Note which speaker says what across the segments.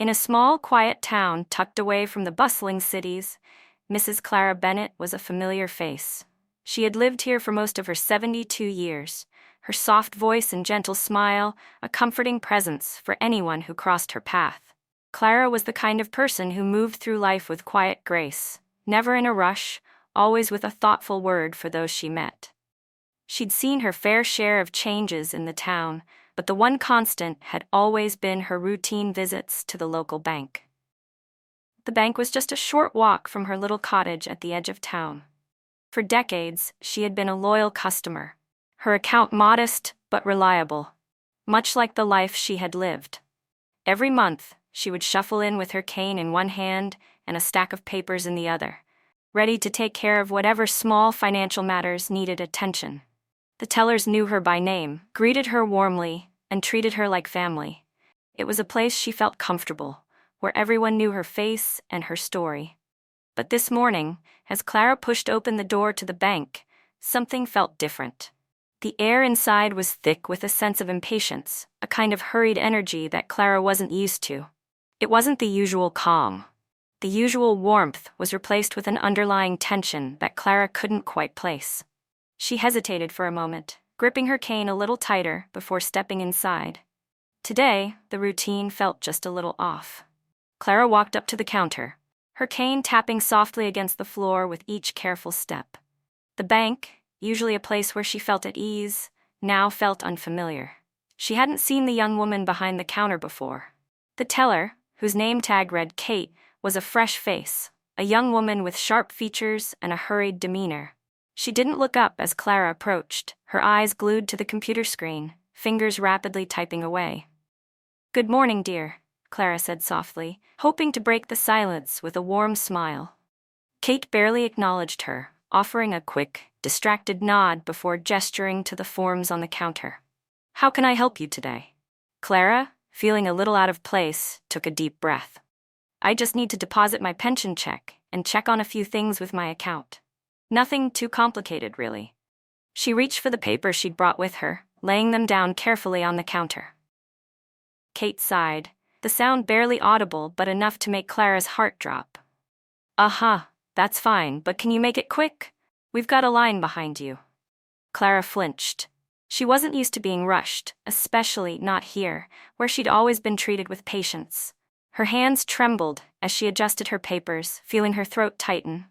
Speaker 1: In a small, quiet town tucked away from the bustling cities, Mrs. Clara Bennett was a familiar face. She had lived here for most of her 72 years, her soft voice and gentle smile a comforting presence for anyone who crossed her path. Clara was the kind of person who moved through life with quiet grace, never in a rush, always with a thoughtful word for those she met. She'd seen her fair share of changes in the town, but the one constant had always been her routine visits to the local bank. The bank was just a short walk from her little cottage at the edge of town. For decades, she had been a loyal customer, her account modest but reliable, much like the life she had lived. Every month, she would shuffle in with her cane in one hand and a stack of papers in the other, ready to take care of whatever small financial matters needed attention. The tellers knew her by name, greeted her warmly, and treated her like family. It was a place she felt comfortable, where everyone knew her face and her story. But this morning, as Clara pushed open the door to the bank, something felt different. The air inside was thick with a sense of impatience, a kind of hurried energy that Clara wasn't used to. It wasn't the usual calm. The usual warmth was replaced with an underlying tension that Clara couldn't quite place. She hesitated for a moment, gripping her cane a little tighter before stepping inside. Today, the routine felt just a little off. Clara walked up to the counter, her cane tapping softly against the floor with each careful step. The bank, usually a place where she felt at ease, now felt unfamiliar. She hadn't seen the young woman behind the counter before. The teller, whose name tag read Kate, was a fresh face, a young woman with sharp features and a hurried demeanor. She didn't look up as Clara approached, her eyes glued to the computer screen, fingers rapidly typing away. "Good morning, dear," Clara said softly, hoping to break the silence with a warm smile. Kate barely acknowledged her, offering a quick, distracted nod before gesturing to the forms on the counter. "How can I help you today?" Clara, feeling a little out of place, took a deep breath. "I just need to deposit my pension check and check on a few things with my account. Nothing too complicated, really." She reached for the papers she'd brought with her, laying them down carefully on the counter. Kate sighed, the sound barely audible but enough to make Clara's heart drop. That's fine, but can you make it quick? We've got a line behind you." Clara flinched. She wasn't used to being rushed, especially not here, where she'd always been treated with patience. Her hands trembled as she adjusted her papers, feeling her throat tighten.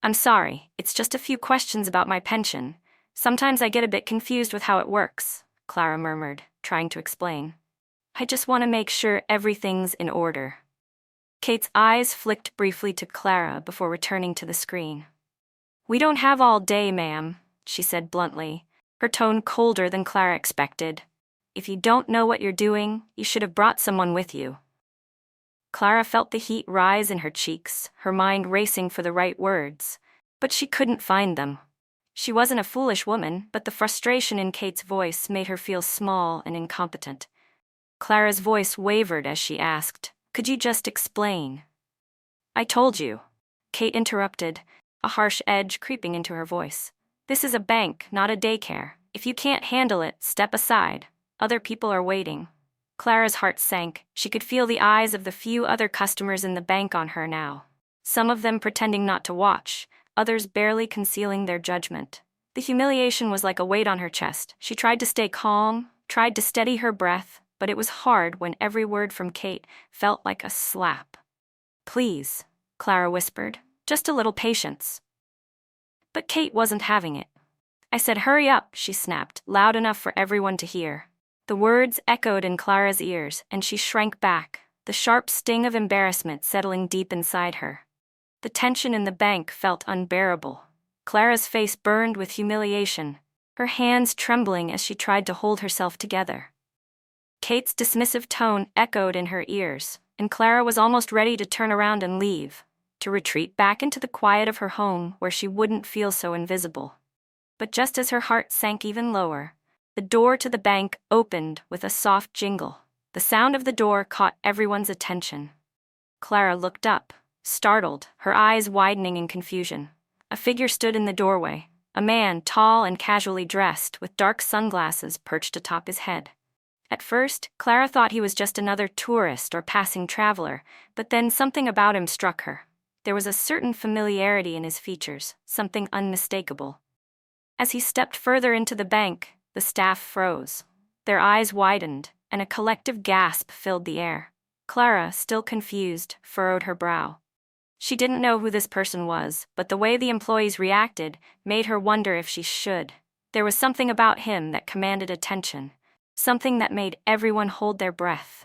Speaker 1: "I'm sorry, it's just a few questions about my pension. Sometimes I get a bit confused with how it works," Clara murmured, trying to explain. "I just want to make sure everything's in order." Kate's eyes flicked briefly to Clara before returning to the screen. "We don't have all day, ma'am," she said bluntly, her tone colder than Clara expected. "If you don't know what you're doing, you should have brought someone with you." Clara felt the heat rise in her cheeks, her mind racing for the right words, but she couldn't find them. She wasn't a foolish woman, but the frustration in Kate's voice made her feel small and incompetent. Clara's voice wavered as she asked, "Could you just explain?" "I told you," Kate interrupted, a harsh edge creeping into her voice. "This is a bank, not a daycare. If you can't handle it, step aside. Other people are waiting." Clara's heart sank. She could feel the eyes of the few other customers in the bank on her now. Some of them pretending not to watch, others barely concealing their judgment. The humiliation was like a weight on her chest. She tried to stay calm, tried to steady her breath, but it was hard when every word from Kate felt like a slap. "Please," Clara whispered, "just a little patience." But Kate wasn't having it. "I said hurry up," she snapped, loud enough for everyone to hear. The words echoed in Clara's ears, and she shrank back, the sharp sting of embarrassment settling deep inside her. The tension in the bank felt unbearable. Clara's face burned with humiliation, her hands trembling as she tried to hold herself together. Kate's dismissive tone echoed in her ears, and Clara was almost ready to turn around and leave, to retreat back into the quiet of her home where she wouldn't feel so invisible. But just as her heart sank even lower, the door to the bank opened with a soft jingle. The sound of the door caught everyone's attention. Clara looked up, startled, her eyes widening in confusion. A figure stood in the doorway, a man tall and casually dressed with dark sunglasses perched atop his head. At first, Clara thought he was just another tourist or passing traveler, but then something about him struck her. There was a certain familiarity in his features, something unmistakable. As he stepped further into the bank, the staff froze. Their eyes widened, and a collective gasp filled the air. Clara, still confused, furrowed her brow. She didn't know who this person was, but the way the employees reacted made her wonder if she should. There was something about him that commanded attention, something that made everyone hold their breath.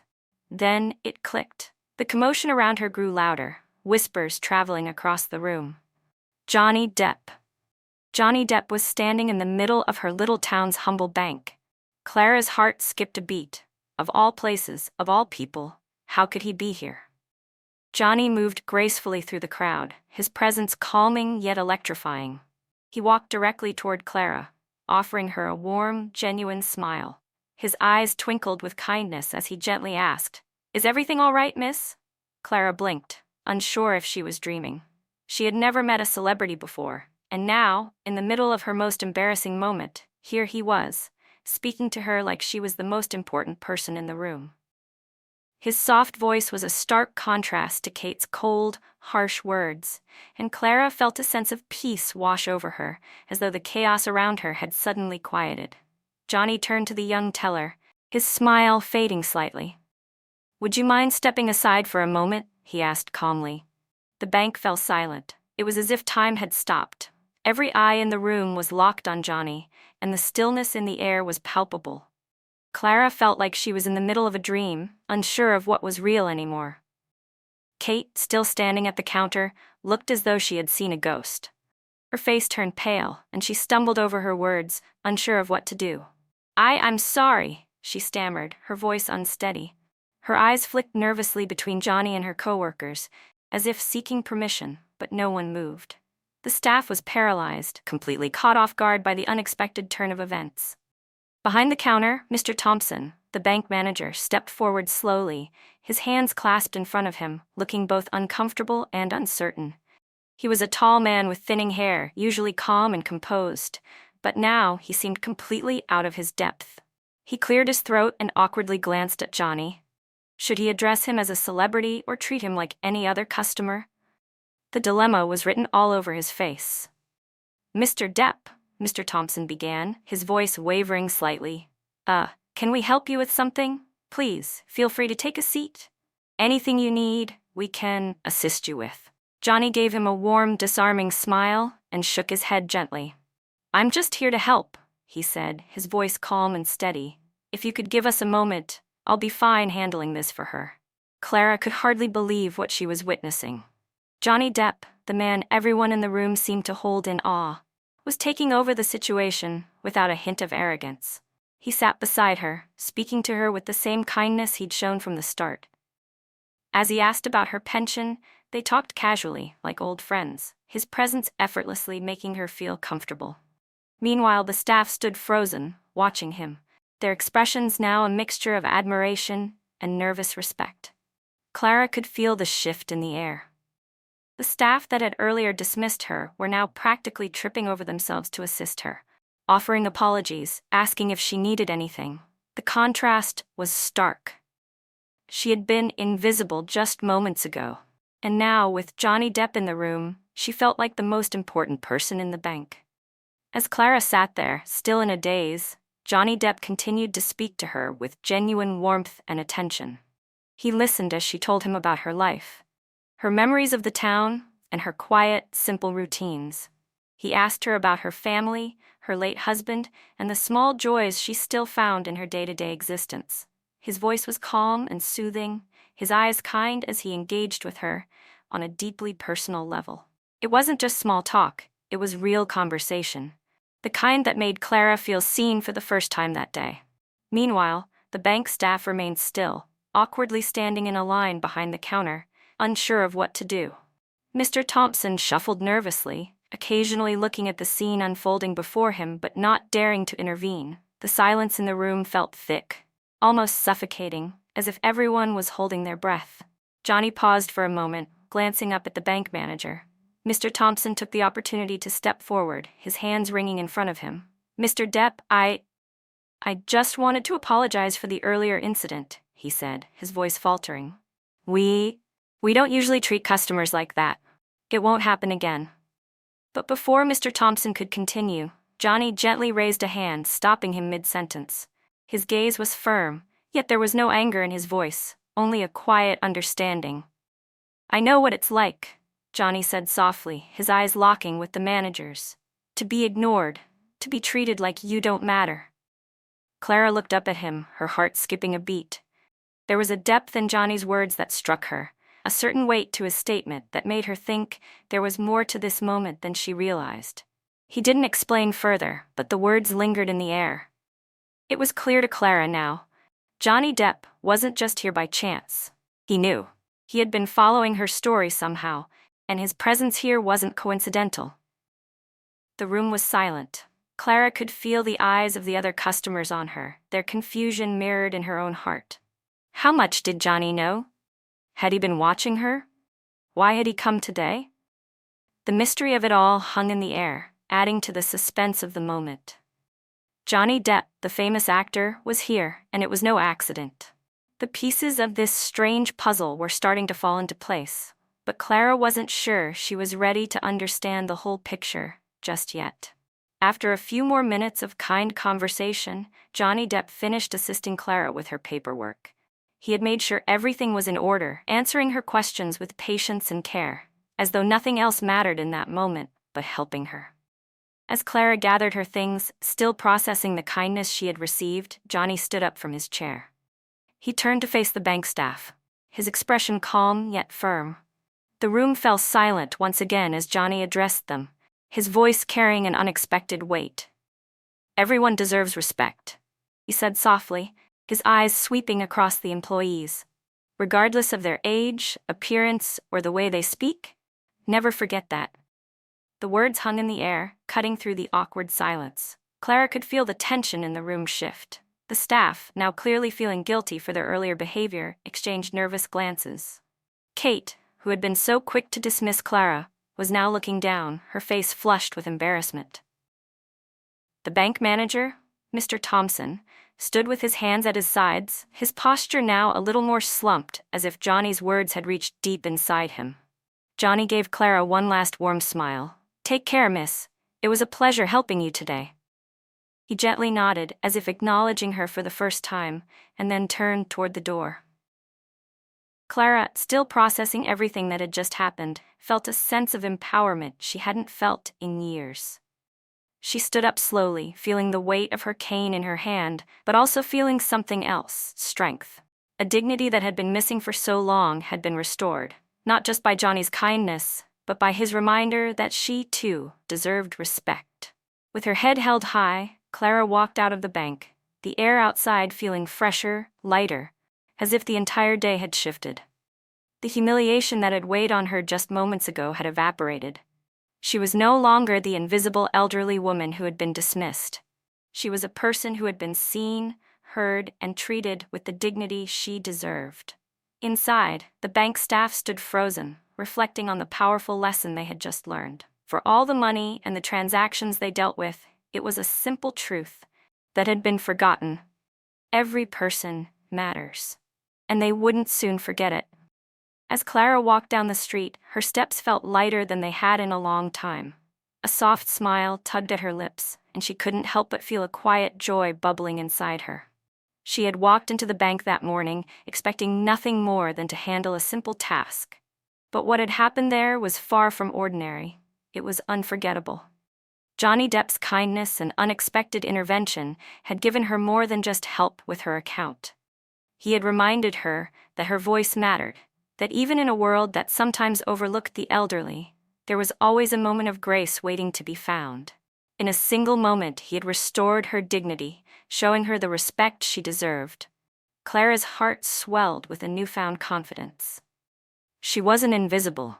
Speaker 1: Then it clicked. The commotion around her grew louder, whispers traveling across the room. Johnny Depp. Johnny Depp was standing in the middle of her little town's humble bank. Clara's heart skipped a beat. Of all places, of all people, how could he be here? Johnny moved gracefully through the crowd, his presence calming yet electrifying. He walked directly toward Clara, offering her a warm, genuine smile. His eyes twinkled with kindness as he gently asked, "Is everything all right, miss?" Clara blinked, unsure if she was dreaming. She had never met a celebrity before, and now, in the middle of her most embarrassing moment, here he was, speaking to her like she was the most important person in the room. His soft voice was a stark contrast to Kate's cold, harsh words, and Clara felt a sense of peace wash over her, as though the chaos around her had suddenly quieted. Johnny turned to the young teller, his smile fading slightly. "Would you mind stepping aside for a moment?" he asked calmly. The bank fell silent. It was as if time had stopped. Every eye in the room was locked on Johnny, and the stillness in the air was palpable. Clara felt like she was in the middle of a dream, unsure of what was real anymore. Kate, still standing at the counter, looked as though she had seen a ghost. Her face turned pale, and she stumbled over her words, unsure of what to do. I'm sorry," she stammered, her voice unsteady. Her eyes flicked nervously between Johnny and her coworkers, as if seeking permission, but no one moved. The staff was paralyzed, completely caught off guard by the unexpected turn of events. Behind the counter, Mr. Thompson, the bank manager, stepped forward slowly, his hands clasped in front of him, looking both uncomfortable and uncertain. He was a tall man with thinning hair, usually calm and composed, but now he seemed completely out of his depth. He cleared his throat and awkwardly glanced at Johnny. Should he address him as a celebrity or treat him like any other customer? The dilemma was written all over his face. "Mr. Depp," Mr. Thompson began, his voice wavering slightly. Can we help you with something? Please, feel free to take a seat. Anything you need, we can assist you with." Johnny gave him a warm, disarming smile and shook his head gently. "I'm just here to help," he said, his voice calm and steady. "If you could give us a moment, I'll be fine handling this for her." Clara could hardly believe what she was witnessing. Johnny Depp, the man everyone in the room seemed to hold in awe, was taking over the situation without a hint of arrogance. He sat beside her, speaking to her with the same kindness he'd shown from the start. As he asked about her pension, they talked casually, like old friends, his presence effortlessly making her feel comfortable. Meanwhile, the staff stood frozen, watching him, their expressions now a mixture of admiration and nervous respect. Clara could feel the shift in the air. The staff that had earlier dismissed her were now practically tripping over themselves to assist her, offering apologies, asking if she needed anything. The contrast was stark. She had been invisible just moments ago, and now, with Johnny Depp in the room, she felt like the most important person in the bank. As Clara sat there, still in a daze, Johnny Depp continued to speak to her with genuine warmth and attention. He listened as she told him about her life, her memories of the town, and her quiet, simple routines. He asked her about her family, her late husband, and the small joys she still found in her day-to-day existence. His voice was calm and soothing, his eyes kind as he engaged with her on a deeply personal level. It wasn't just small talk, it was real conversation, the kind that made Clara feel seen for the first time that day. Meanwhile, the bank staff remained still, awkwardly standing in a line behind the counter, unsure of what to do. Mr. Thompson shuffled nervously, occasionally looking at the scene unfolding before him but not daring to intervene. The silence in the room felt thick, almost suffocating, as if everyone was holding their breath. Johnny paused for a moment, glancing up at the bank manager. Mr. Thompson took the opportunity to step forward, his hands wringing in front of him. "Mr. Depp, "I just wanted to apologize for the earlier incident," he said, his voice faltering. We don't usually treat customers like that. It won't happen again." But before Mr. Thompson could continue, Johnny gently raised a hand, stopping him mid-sentence. His gaze was firm, yet there was no anger in his voice, only a quiet understanding. "I know what it's like," Johnny said softly, his eyes locking with the manager's. "To be ignored, to be treated like you don't matter." Clara looked up at him, her heart skipping a beat. There was a depth in Johnny's words that struck her, a certain weight to his statement that made her think there was more to this moment than she realized. He didn't explain further, but the words lingered in the air. It was clear to Clara now. Johnny Depp wasn't just here by chance. He knew. He had been following her story somehow, and his presence here wasn't coincidental. The room was silent. Clara could feel the eyes of the other customers on her, their confusion mirrored in her own heart. How much did Johnny know? Had he been watching her? Why had he come today? The mystery of it all hung in the air, adding to the suspense of the moment. Johnny Depp, the famous actor, was here, and it was no accident. The pieces of this strange puzzle were starting to fall into place, but Clara wasn't sure she was ready to understand the whole picture just yet. After a few more minutes of kind conversation, Johnny Depp finished assisting Clara with her paperwork. He had made sure everything was in order, answering her questions with patience and care, as though nothing else mattered in that moment but helping her. As Clara gathered her things, still processing the kindness she had received, Johnny stood up from his chair. He turned to face the bank staff, his expression calm yet firm. The room fell silent once again as Johnny addressed them, his voice carrying an unexpected weight. "Everyone deserves respect," he said softly, his eyes sweeping across the employees. "Regardless of their age, appearance, or the way they speak, never forget that." The words hung in the air, cutting through the awkward silence. Clara could feel the tension in the room shift. The staff, now clearly feeling guilty for their earlier behavior, exchanged nervous glances. Kate, who had been so quick to dismiss Clara, was now looking down, her face flushed with embarrassment. The bank manager, Mr. Thompson, stood with his hands at his sides, his posture now a little more slumped, as if Johnny's words had reached deep inside him. Johnny gave Clara one last warm smile. "Take care, miss. It was a pleasure helping you today." He gently nodded, as if acknowledging her for the first time, and then turned toward the door. Clara, still processing everything that had just happened, felt a sense of empowerment she hadn't felt in years. She stood up slowly, feeling the weight of her cane in her hand, but also feeling something else, strength. A dignity that had been missing for so long had been restored, not just by Johnny's kindness, but by his reminder that she, too, deserved respect. With her head held high, Clara walked out of the bank, the air outside feeling fresher, lighter, as if the entire day had shifted. The humiliation that had weighed on her just moments ago had evaporated. She was no longer the invisible elderly woman who had been dismissed. She was a person who had been seen, heard, and treated with the dignity she deserved. Inside, the bank staff stood frozen, reflecting on the powerful lesson they had just learned. For all the money and the transactions they dealt with, it was a simple truth that had been forgotten. Every person matters. And they wouldn't soon forget it. As Clara walked down the street, her steps felt lighter than they had in a long time. A soft smile tugged at her lips, and she couldn't help but feel a quiet joy bubbling inside her. She had walked into the bank that morning, expecting nothing more than to handle a simple task. But what had happened there was far from ordinary. It was unforgettable. Johnny Depp's kindness and unexpected intervention had given her more than just help with her account. He had reminded her that her voice mattered, that even in a world that sometimes overlooked the elderly, there was always a moment of grace waiting to be found. In a single moment, he had restored her dignity, showing her the respect she deserved. Clara's heart swelled with a newfound confidence. She wasn't invisible.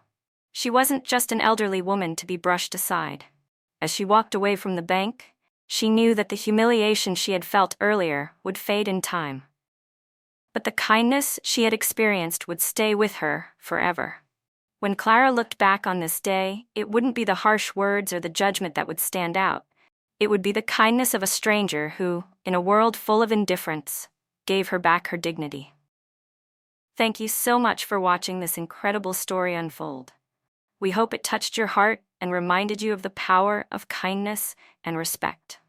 Speaker 1: She wasn't just an elderly woman to be brushed aside. As she walked away from the bank, she knew that the humiliation she had felt earlier would fade in time. But the kindness she had experienced would stay with her forever. When Clara looked back on this day, it wouldn't be the harsh words or the judgment that would stand out. It would be the kindness of a stranger who, in a world full of indifference, gave her back her dignity. Thank you so much for watching this incredible story unfold. We hope it touched your heart and reminded you of the power of kindness and respect.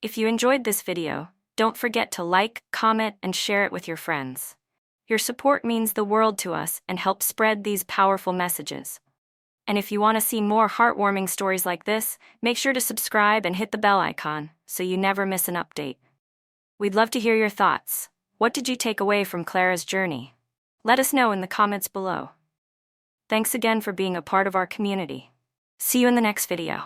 Speaker 1: If you enjoyed this video, don't forget to like, comment, and share it with your friends. Your support means the world to us and helps spread these powerful messages. And if you want to see more heartwarming stories like this, make sure to subscribe and hit the bell icon so you never miss an update. We'd love to hear your thoughts. What did you take away from Clara's journey? Let us know in the comments below. Thanks again for being a part of our community. See you in the next video.